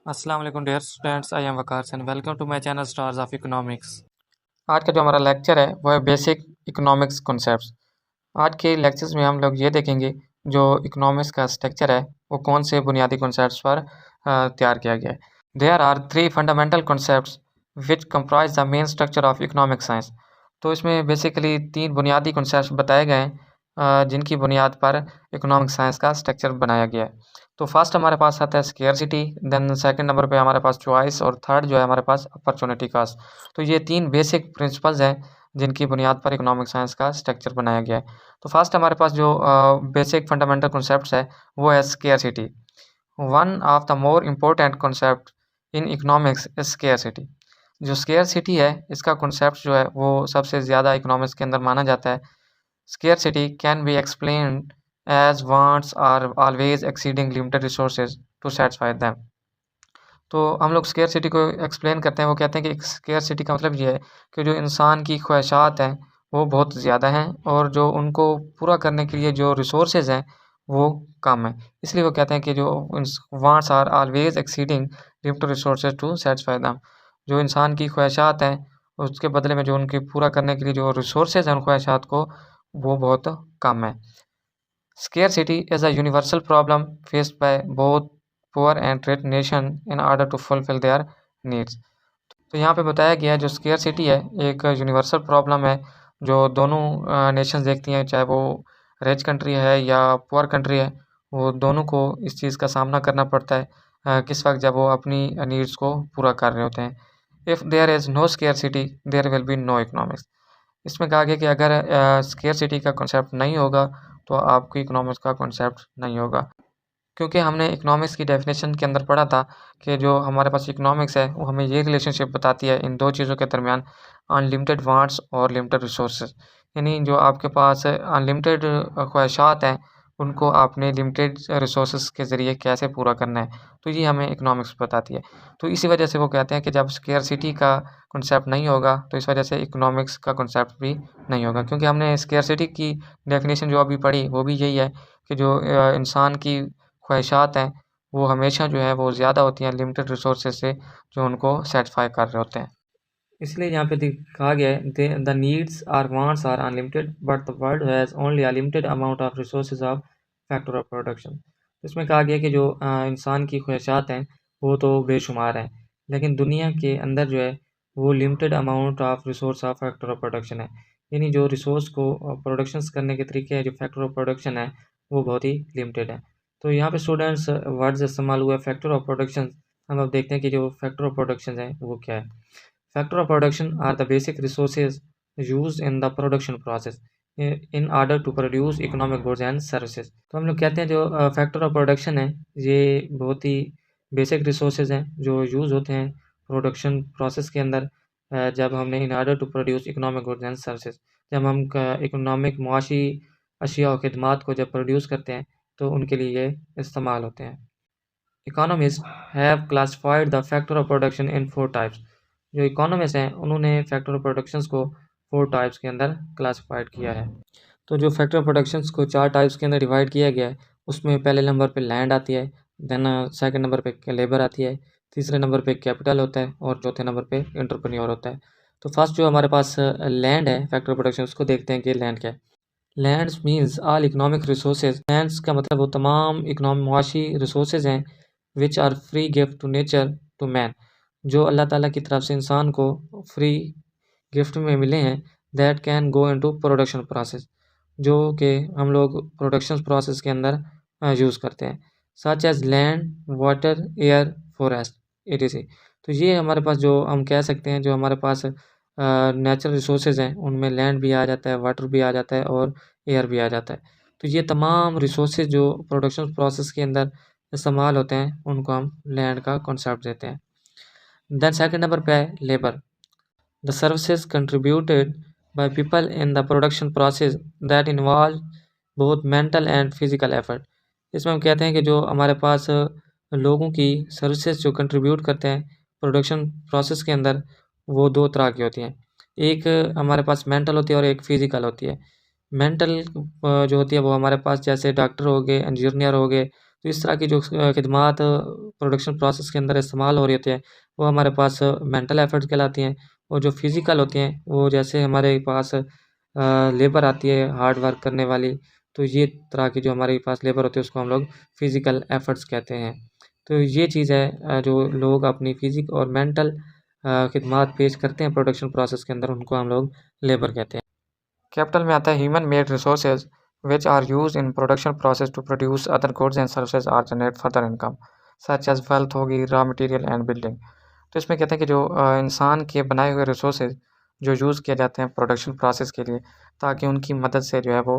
अस्सलाम वालेकुम dear students, I am Waqar and welcome to my channel stars of economics. आज का जो हमारा लेक्चर है वो है बेसिक इकोनॉमिक्स कॉन्सेप्ट्स। आज के लेक्चर्स में हम लोग ये देखेंगे जो इकोनॉमिक्स का स्ट्रक्चर है वो कौन से बुनियादी कॉन्सेप्ट्स पर तैयार किया गया है। There are three fundamental concepts which comprise the main structure of economic science. तो इसमें बेसिकली तीन बुनियादी कॉन्सेप्ट्स बताए गए हैं जिनकी बुनियाद पर इकोनॉमिक साइंस का स्ट्रक्चर बनाया गया है। तो फर्स्ट हमारे पास आता है स्केर्सिटी, देन सेकंड नंबर पे हमारे पास चॉइस और थर्ड जो है हमारे पास अपॉर्चुनिटी कॉस्ट। तो ये तीन बेसिक प्रिंसिपल्स हैं जिनकी बुनियाद पर इकोनॉमिक साइंस का स्ट्रक्चर बनाया गया है। तो फर्स्ट हमारे पास जो बेसिक फंडामेंटल कॉन्सेप्ट्स है वो है scarcity. One of the more important concept in economics is scarcity. जो स्केर्सिटी है इसका कॉन्सेप्ट जो है वो सबसे ज़्यादा इकोनॉमिक्स के अंदर माना जाता है। Scarcity can be explained as wants are always exceeding limited resources to satisfy them। तो हम लोग स्केर्सिटी को एक्सप्लेन करते हैं, वो कहते हैं कि स्केर्सिटी का मतलब ये है कि जो इंसान की ख्वाहिशात हैं वो बहुत ज़्यादा हैं और जो उनको पूरा करने के लिए जो रिसोर्सेज हैं वो कम है। इसलिए वो कहते हैं कि जो wants are always exceeding limited resources to satisfy them. जो इंसान की ख्वाहिशात हैं उसके बदले में जो उनके पूरा करने के लिए जो रिसोर्सेज हैं उन ख्वाहिशात को वो बहुत कम है। Scarcity is a universal problem faced by both poor and rich nation in order to fulfill their needs। तो यहाँ पे बताया गया है जो स्केर्सिटी है एक यूनिवर्सल प्रॉब्लम है जो दोनों नेशंस देखती हैं, चाहे वो रिच कंट्री है या पुअर कंट्री है, वो दोनों को इस चीज़ का सामना करना पड़ता है किस वक्त जब वो अपनी नीड्स को पूरा कर रहे होते हैं। If there is no scarcity there will be no economics. इसमें कहा गया कि अगर स्केर्सिटी का कॉन्सेप्ट नहीं होगा तो आपकी इकोनॉमिक्स का कॉन्सेप्ट नहीं होगा, क्योंकि हमने इकोनॉमिक्स की डेफिनेशन के अंदर पढ़ा था कि जो हमारे पास इकोनॉमिक्स है वो हमें ये रिलेशनशिप बताती है इन दो चीज़ों के दरमियान, अनलिमिटेड वांट्स और लिमिटेड रिसोर्सेज। यानी जो आपके पास अनलिमिटेड ख्वाहिशात हैं उनको आपने लिमिटेड रिसोर्सेज के ज़रिए कैसे पूरा करना है, तो ये हमें इकोनॉमिक्स बताती है। तो इसी वजह से वो कहते हैं कि जब स्केर्सिटी का कॉन्सेप्ट नहीं होगा तो इस वजह से इकोनॉमिक्स का कॉन्सेप्ट भी नहीं होगा, क्योंकि हमने स्केर्सिटी की डेफिनेशन जो अभी पढ़ी वो भी यही है कि जो इंसान की ख्वाहिशात हैं वो हमेशा जो है वो ज़्यादा होती हैं लिमिटेड रिसोर्सेज से जो उनको सेटिस्फाई कर रहे होते हैं। इसलिए यहाँ पे कहा गया है the needs are wants are unlimited but the world has only a limited amount of resources of factor of production. इसमें कहा गया कि जो इंसान की ख्वाहिशात हैं वो तो बेशुमार हैं, लेकिन दुनिया के अंदर जो है वो limited amount of resource of factor of production है। यानी जो रिसोर्स को प्रोडक्शंस करने के तरीके हैं, जो फैक्टर ऑफ प्रोडक्शन है वो बहुत ही लिमिटेड है। तो यहाँ पे स्टूडेंट्स वर्ड्स इस्तेमाल हुआ है फैक्टर ऑफ प्रोडक्शन। हम अब देखते हैं कि जो फैक्टर ऑफ प्रोडक्शन है वो क्या है। Factor of production are the basic resources used in the production process in order to produce economic goods and services। तो हम लोग कहते हैं जो फैक्टर ऑफ प्रोडक्शन है ये बहुत ही बेसिक रिसोर्सेज हैं जो यूज़ होते हैं प्रोडक्शन प्रोसेस के अंदर जब हमने in order to produce economic goods and services, जब हम इकोनॉमिक मुआशी अशिया और खिदमात को जब प्रोड्यूस करते हैं तो उनके लिए ये इस्तेमाल होते हैं। Economists have classified the factor of production in 4 types। जो इकोनॉमिस्ट हैं उन्होंने फैक्टर ऑफ प्रोडक्शंस को 4 टाइप्स के अंदर क्लासिफाइड किया है। तो जो फैक्टर ऑफ प्रोडक्शंस को 4 टाइप्स के अंदर डिवाइड किया गया है उसमें पहले नंबर पे लैंड आती है, देन सेकंड नंबर पे लेबर आती है, तीसरे नंबर पे कैपिटल होता है और चौथे नंबर पे एंटरप्रेन्योर होता है। तो फर्स्ट जो हमारे पास लैंड है फैक्टर ऑफ प्रोडक्शन, उसको देखते हैं कि लैंड क्या है। Lands means all economic resources. Lands का मतलब वो तमाम इकोनॉमिक मुआशी रिसोर्सेज हैं which are free gift to nature to man, जो अल्लाह ताला की तरफ से इंसान को फ्री गिफ्ट में मिले हैं। That can go into production process, जो कि हम लोग प्रोडक्शन प्रोसेस के अंदर यूज़ करते हैं, such as land water air forest etc। तो ये हमारे पास जो हम कह सकते हैं जो हमारे पास नेचुरल रिसोर्सेज हैं उनमें लैंड भी आ जाता है, वाटर भी आ जाता है और एयर भी आ जाता है। तो ये तमाम रिसोर्सेज जो प्रोडक्शन प्रोसेस के अंदर इस्तेमाल होते हैं उनको हम लैंड का कॉन्सेप्ट देते हैं। देन सेकंड नंबर पे है labour, the services contributed by people in the production process that involve both mental and physical effort. इसमें हम कहते हैं कि जो हमारे पास लोगों की सर्विसेज जो कंट्रीब्यूट करते हैं प्रोडक्शन प्रोसेस के अंदर वो 2 तरह की होती हैं। एक हमारे पास मेंटल होती है और एक फिजिकल होती है। मेंटल जो होती है वो हमारे पास जैसे डॉक्टर हो गए, इंजीनियर हो गए, तो इस तरह की जो खिदमात प्रोडक्शन प्रोसेस के अंदर इस्तेमाल हो रही होती है वो हमारे पास मेंटल एफर्ट्स कहलाती हैं। और जो फिज़िकल होती हैं वो जैसे हमारे पास लेबर आती है हार्ड वर्क करने वाली, तो ये तरह की जो हमारे पास लेबर होती है उसको हम लोग फिज़िकल एफर्ट्स कहते हैं। तो ये चीज़ है जो लोग अपनी फिज़िक और मेंटल खिदमात पेश करते हैं प्रोडक्शन प्रोसेस के अंदर, उनको हम लोग लेबर कहते हैं। कैपिटल में आता है human made resources which are used in production process to produce other goods and services or generate further income such as wealth होगी, रॉ मटेरियल एंड बिल्डिंग। तो इसमें कहते हैं कि जो इंसान के बनाए हुए रिसोर्सेज जो यूज़ किए जाते हैं प्रोडक्शन प्रोसेस के लिए, ताकि उनकी मदद से जो है वो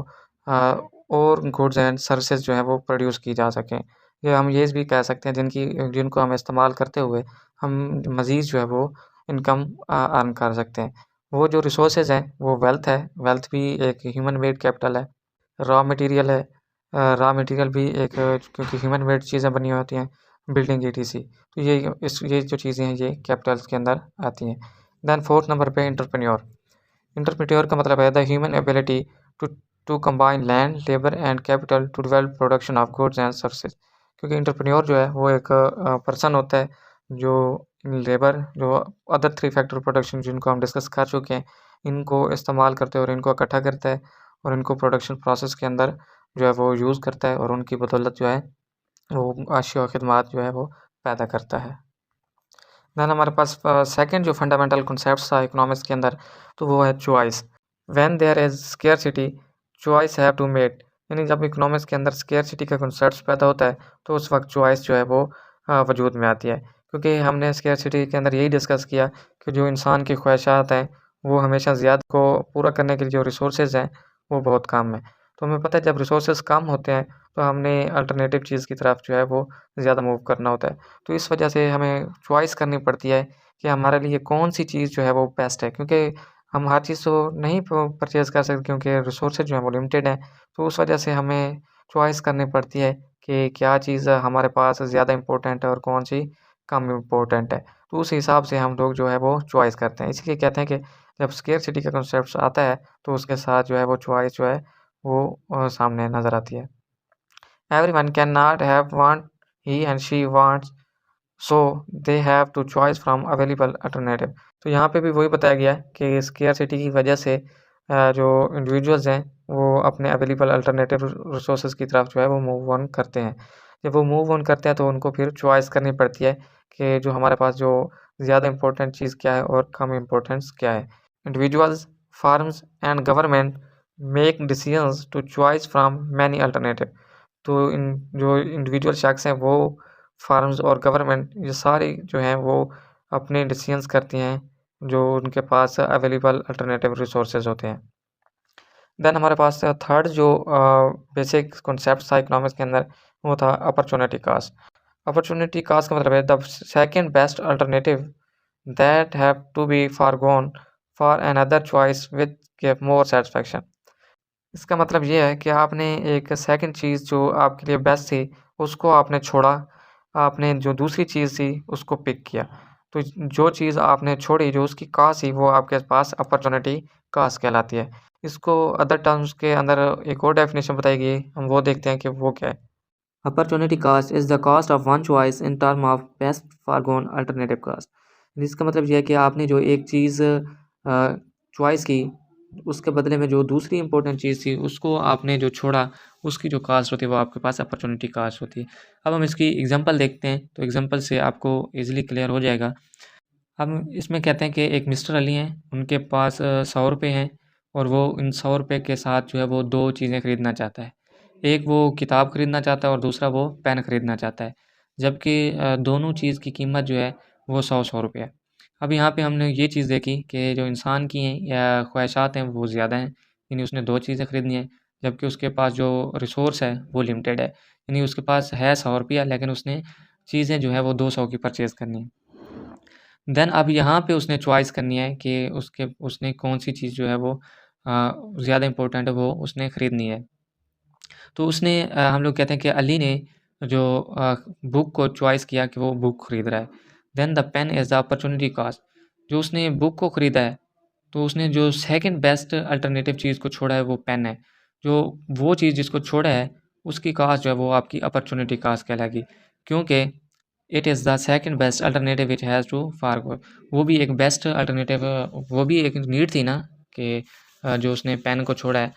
और गुड्स एंड सर्विसेज जो है वो प्रोड्यूस की जा सकें, या हम ये भी कह सकते हैं जिनको हम इस्तेमाल करते हुए हम मज़ीद जो है वो इनकम अर्न कर सकते हैं। वो जो रिसोर्सेज हैं वो वेल्थ है, वेल्थ भी एक ह्यूमन मेड कैपिटल है। रॉ मटेरियल है, रॉ मटेरियल भी एक क्योंकि ह्यूमन मेड चीज़ें बनी होती हैं, बिल्डिंग ईटीसी, तो ये जो चीज़ें हैं ये कैपिटल्स के अंदर आती हैं। देन फोर्थ नंबर पे एंटरप्रेन्योर। एंटरप्रेन्योर का मतलब है the human ability to to combine land labour and capital to develop production of goods and services. क्योंकि एंटरप्रेन्योर जो है वो एक पर्सन होता है जो लेबर, जो अदर थ्री फैक्टर प्रोडक्शन जिनको हम डिस्कस कर चुके हैं, इनको इस्तेमाल करते हैं और इनको इकट्ठा करता है और इनको प्रोडक्शन प्रोसेस के अंदर जो है वो यूज़ करता है और उनकी बदौलत जो है वो अशिया और खिदमात जो है वो पैदा करता है। देन हमारे पास सेकंड जो फंडामेंटल कॉन्सेप्ट्स था इकोनॉमिक्स के अंदर, तो वो है choice. When there is scarcity choice have to made. यानी जब इकोनॉमिक्स के अंदर स्केर्सिटी का कॉन्सेप्ट पैदा होता है तो उस वक्त चॉइस जो है वो वजूद में आती है। क्योंकि हमने स्केर्सिटी के अंदर यही डिस्कस किया कि जो इंसान की ख्वाहिशात हैं वो हमेशा ज़्यादा को पूरा करने के लिए जो रिसोर्सेज हैं वो बहुत कम है। तो हमें पता है जब रिसोर्सेज कम होते हैं तो हमने अल्टरनेटिव चीज़ की तरफ जो है वो ज़्यादा मूव करना होता है। तो इस वजह से हमें चॉइस करनी पड़ती है कि हमारे लिए कौन-सी चीज़ जो है वो बेस्ट है, क्योंकि हम हर चीज़ तो नहीं परचेज़ कर सकते क्योंकि रिसोर्सेज जो हैं वो लिमिटेड हैं। तो उस वजह से हमें चॉइस करनी पड़ती है कि क्या चीज़ हमारे पास ज़्यादा इम्पोर्टेंट है और कौन-सी कम इम्पोर्टेंट है। तो उस हिसाब से हम लोग जो है वो चॉइस करते हैं। इसलिए कहते हैं कि जब स्केर्सिटी का कॉन्सेप्ट आता है तो उसके साथ जो है वो चॉइस जो है वो सामने नज़र आती है। Everyone cannot have what he and she wants, so they have to choose from available alternative। तो यहाँ पे भी वही बताया गया है कि स्केर्सिटी की वजह से जो इंडिविजुअल्स हैं वो अपने अवेलेबल अल्टरनेटिव रिसोर्सेज की तरफ जो है वो मूव ऑन करते हैं। जब वो मूव ऑन करते हैं तो उनको फिर चॉइस करनी पड़ती है कि जो हमारे पास जो ज़्यादा इम्पोर्टेंट चीज़ क्या है और कम इम्पोर्टेंस क्या है। Individuals, firms and government make decisions to choice from many alternative. तो इन जो इंडिविजुअल शख्स हैं वो फार्म्स और गवर्नमेंट ये सारी जो हैं वो अपने डिसीजंस करती हैं जो उनके पास अवेलेबल अल्टरनेटिव रिसोर्सेज होते हैं। देन हमारे पास थर्ड जो बेसिक कॉन्सेप्ट था इकोनॉमिक्स के अंदर वो था अपॉर्चुनिटी कॉस्ट। अपॉर्चुनिटी कॉस्ट का मतलब है the second best alternative that have to be forgone for another choice with give more satisfaction. इसका मतलब ये है कि आपने एक सेकंड चीज़ जो आपके लिए बेस्ट थी, उसको आपने छोड़ा, आपने जो दूसरी चीज़ थी उसको पिक किया। तो जो चीज़ आपने छोड़ी, जो उसकी कॉस्ट थी, वो आपके पास अपॉर्चुनिटी कॉस्ट कहलाती है। इसको अदर टर्म्स के अंदर एक और डेफिनेशन बताई गई, हम वो देखते हैं कि वो क्या है। Opportunity cost is the cost of one choice in term of best forgone alternative cost. इसका मतलब ये है कि आपने जो एक चीज़ चॉइस की, उसके बदले में जो दूसरी इम्पोर्टेंट चीज़ थी उसको आपने जो छोड़ा, उसकी जो कास्ट होती है वो आपके पास अपॉर्चुनिटी कास्ट होती है। अब हम इसकी एग्जांपल देखते हैं, तो एग्जांपल से आपको ईज़िली क्लियर हो जाएगा। हम इसमें कहते हैं कि एक मिस्टर अली हैं, उनके पास 100 रुपये हैं और वो इन 100 रुपये के साथ जो है वो 2 चीज़ें खरीदना चाहता है। एक वो किताब खरीदना चाहता है और दूसरा वो पेन खरीदना चाहता है। जबकि दोनों चीज़ की कीमत जो है वो 100-100 रुपये है। अब यहाँ पे हमने ये चीज़ देखी कि जो इंसान की हैं या ख्वाहिशात हैं वो ज़्यादा हैं, यानी उसने 2 चीज़ें खरीदनी हैं, जबकि उसके पास जो रिसोर्स है वो लिमिटेड है। यानी उसके पास है 100 रुपया, लेकिन उसने चीज़ें जो है वो 200 की परचेज़ करनी है। देन अब यहाँ पे उसने चॉइस करनी है कि उसने कौन-सी चीज़ जो है वो ज़्यादा इम्पोर्टेंट है वो उसने खरीदनी है। तो उसने हम लोग कहते हैं कि अली ने जो बुक को चॉइस किया कि वो बुक खरीद रहा है। Then the pen is the opportunity cost. जो उसने बुक को खरीदा है, तो उसने जो सेकंड बेस्ट अल्टरनेटिव चीज़ को छोड़ा है वो पेन है। जो वो चीज़ जिसको छोड़ा है, उसकी कास्ट जो है वो आपकी अपॉर्चुनिटी कास्ट कहलाएगी, क्योंकि it is the second best alternative which has to forgo. वो भी एक बेस्ट अल्टरनेटिव, वो भी एक नीड थी ना कि जो उसने पेन को छोड़ा है,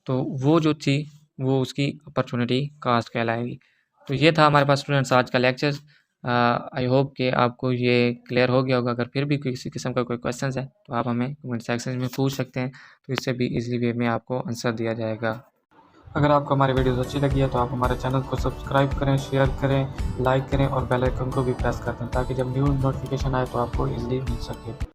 तो वो जो थी वो उसकी अपॉर्चुनिटी कास्ट कहलाएगी। तो ये था हमारे पास स्टूडेंट्स आज का लेक्चर। आई होप कि आपको ये क्लियर हो गया होगा। अगर फिर भी किसी किस्म का कोई क्वेश्चन है तो आप हमें कमेंट सेक्शन में पूछ सकते हैं, तो इससे भी इजीली वे में आपको आंसर दिया जाएगा। अगर आपको हमारी वीडियोस अच्छी लगी है तो आप हमारे चैनल को सब्सक्राइब करें, शेयर करें, लाइक करें और बेल आइकन को भी प्रेस कर दें, ताकि जब न्यू नोटिफिकेशन आए तो आपको इजीली मिल सके।